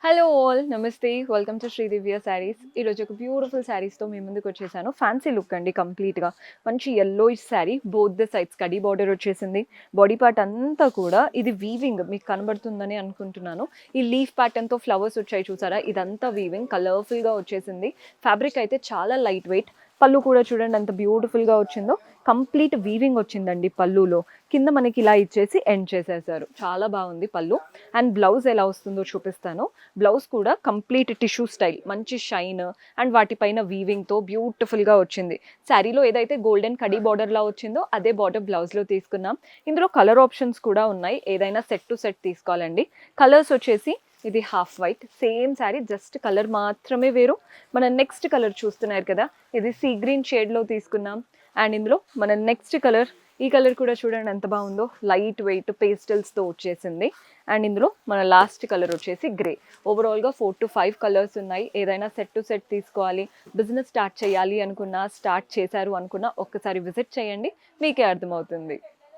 Hello all నమస్తే welcome to Sridivya saris. ఈరోజు ఒక బ్యూటిఫుల్ శారీస్తో మీ ముందుకు వచ్చేసాను. ఫ్యాన్సీ లుక్ అండి, కంప్లీట్గా మంచి yellowish sari, both the sides khadi border వచ్చేసింది. బాడీ పార్ట్ అంతా కూడా ఇది వీవింగ్ మీకు కనబడుతుందని అనుకుంటున్నాను. ఈ లీఫ్ ప్యాటర్న్తో ఫ్లవర్స్ వచ్చాయి చూసారా, ఇదంతా వీవింగ్ కలర్ఫుల్గా వచ్చేసింది. ఫ్యాబ్రిక్ అయితే చాలా లైట్ వెయిట్. పళ్ళు కూడా చూడండి ఎంత బ్యూటిఫుల్గా వచ్చిందో. కంప్లీట్ వీవింగ్ వచ్చిందండి పళ్ళులో. కింద మనకి ఇలా ఇచ్చేసి ఎండ్ చేసేసారు. చాలా బాగుంది పళ్ళు. అండ్ బ్లౌజ్ ఎలా వస్తుందో చూపిస్తాను. బ్లౌజ్ కూడా కంప్లీట్ టిష్యూ స్టైల్, మంచి షైన్ అండ్ వాటిపైన వీవింగ్తో బ్యూటిఫుల్గా వచ్చింది. శారీలో ఏదైతే గోల్డెన్ కడీ బార్డర్లా వచ్చిందో అదే బార్డర్ బ్లౌజ్లో తీసుకున్నాం. ఇందులో కలర్ ఆప్షన్స్ కూడా ఉన్నాయి, ఏదైనా సెట్ టు సెట్ తీసుకోవాలండి. కలర్స్ వచ్చేసి ఇది half white, same sari, just colour మాత్రమే వేరు. మన నెక్స్ట్ కలర్ చూస్తున్నారు కదా, ఇది సీ గ్రీన్ షేడ్లో తీసుకున్నాం. అండ్ ఇందులో మన నెక్స్ట్ కలర్, ఈ కలర్ కూడా చూడండి ఎంత బాగుందో, లైట్ వెయిట్ పేస్టల్స్తో వచ్చేసింది. అండ్ ఇందులో మన లాస్ట్ కలర్ వచ్చేసి గ్రే. ఓవరాల్గా 4 to 5 కలర్స్ ఉన్నాయి. ఏదైనా సెట్ టు సెట్ తీసుకోవాలి, బిజినెస్ స్టార్ట్ చేయాలి అనుకున్నా, స్టార్ట్ చేశారు అనుకున్నా ఒక్కసారి విజిట్ చేయండి, మీకే అర్థమవుతుంది.